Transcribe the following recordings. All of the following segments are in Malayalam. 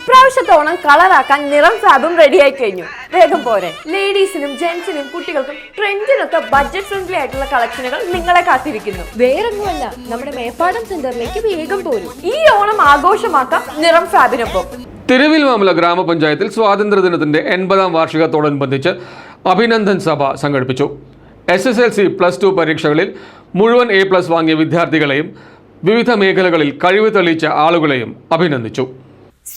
ഇപ്രാവശ്യത്തെ ഓണം കളറാക്കാൻ നിറം ഫാബും റെഡിയായി കഴിഞ്ഞു. വേഗം പോരെ. ലേഡീസിനും ജെന്റ്സിനും കുട്ടികൾക്കും ട്രെൻഡിനൊക്കെ ബഡ്ജറ്റ് ഫ്രണ്ട്ലി ആയിട്ടുള്ള കളക്ഷനുകൾ നിങ്ങളെ കാത്തിരിക്കുന്നു. വേറൊന്നുമല്ല, നമ്മുടെ മേപ്പാടം സെന്ററിലേക്ക് വേഗം പോരും. ഈ ഓണം ആഘോഷമാക്കാം നിറം ഫാബിനൊപ്പം. തിരുവില്വാമല ഗ്രാമപഞ്ചായത്തിൽ സ്വാതന്ത്ര്യദിനത്തിന്റെ 80ാം വാർഷികത്തോടനുബന്ധിച്ച് അഭിനന്ദൻ സഭ സംഘടിപ്പിച്ചു. SSLC +2 പരീക്ഷകളിൽ മുഴുവൻ A+ വാങ്ങിയ വിദ്യാർത്ഥികളെയും വിവിധ മേഖലകളിൽ കഴിവ് തെളിയിച്ച ആളുകളെയും അഭിനന്ദിച്ചു.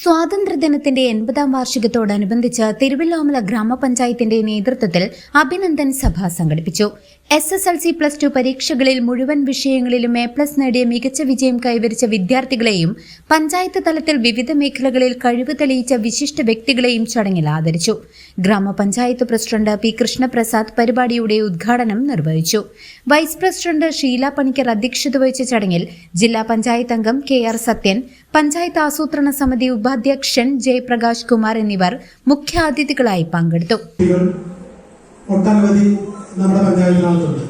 സ്വാതന്ത്ര്യദിനത്തിന്റെ 80ാം വാർഷികത്തോടനുബന്ധിച്ച് തിരുവില്വാമല ഗ്രാമപഞ്ചായത്തിന്റെ നേതൃത്വത്തിൽ അഭിനന്ദൻ സഭ സംഘടിപ്പിച്ചു. SSLC +2 പരീക്ഷകളിൽ മുഴുവൻ വിഷയങ്ങളിലും A+ നേടിയ മികച്ച വിജയം കൈവരിച്ച വിദ്യാർത്ഥികളെയും പഞ്ചായത്ത് തലത്തിൽ വിവിധ മേഖലകളിൽ കഴിവ് തെളിയിച്ച വിശിഷ്ട വ്യക്തികളെയും ചടങ്ങിൽ ആദരിച്ചു. ഗ്രാമപഞ്ചായത്ത് പ്രസിഡന്റ് P. കൃഷ്ണപ്രസാദ് പരിപാടിയുടെ ഉദ്ഘാടനം നിർവഹിച്ചു. വൈസ് പ്രസിഡന്റ് ഷീല പണിക്കർ അധ്യക്ഷത വഹിച്ച ചടങ്ങിൽ ജില്ലാ പഞ്ചായത്ത് അംഗം KR സത്യൻ, പഞ്ചായത്ത് ആസൂത്രണ സമിതി ഉപാധ്യക്ഷൻ ജയപ്രകാശ് കുമാർ എന്നിവർ മുഖ്യാതിഥികളായി പങ്കെടുത്തു. ഒട്ടനവധി നമ്മുടെ പഞ്ചായത്തിനകത്തുണ്ട്.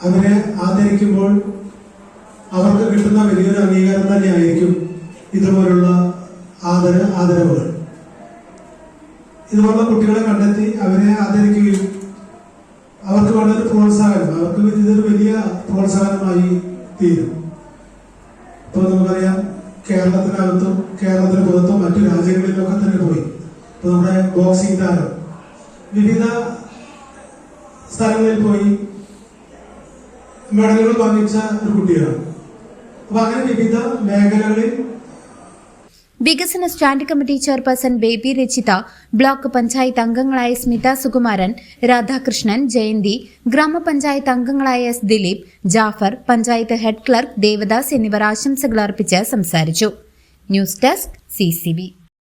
അവരെ ആദരിക്കുമ്പോൾ അവർക്ക് കിട്ടുന്ന വലിയൊരു അംഗീകാരം തന്നെയായിരിക്കും ഇതുപോലുള്ള ആദരവുകൾ. ഇതുപോലുള്ള കുട്ടികളെ കണ്ടെത്തി അവരെ ആദരിക്കുകയും അവർക്ക് വേണ്ടൊരു പ്രോത്സാഹനം, അവർക്ക് ഇതൊരു വലിയ പ്രോത്സാഹനമായി തീരും. ഇപ്പോൾ നമുക്കറിയാം, കേരളത്തിനകത്തും കേരളത്തിന് പുറത്തും മറ്റു രാജ്യങ്ങളിലൊക്കെ തന്നെ പോയി ഇപ്പൊ നമ്മുടെ ബോക്സിംഗ് താരം വിവിധ സ്ഥലങ്ങളിൽ പോയി മെഡലുകൾ വാങ്ങിച്ച ഒരു കുട്ടിയാണ്. അപ്പൊ അങ്ങനെ വിവിധ മേഖലകളിൽ വികസന standing committee chairperson Baby Rachitha, block panchayat അംഗങ്ങളായ സ്മിത സുകുമാരൻ, രാധാകൃഷ്ണൻ, ജയന്തി, ഗ്രാമപഞ്ചായത്ത് അംഗങ്ങളായ S. Dileep, Jafar, panchayat head clerk Devadas എന്നിവർ ആശംസകൾ അർപ്പിച്ച് സംസാരിച്ചു. News desk CCB.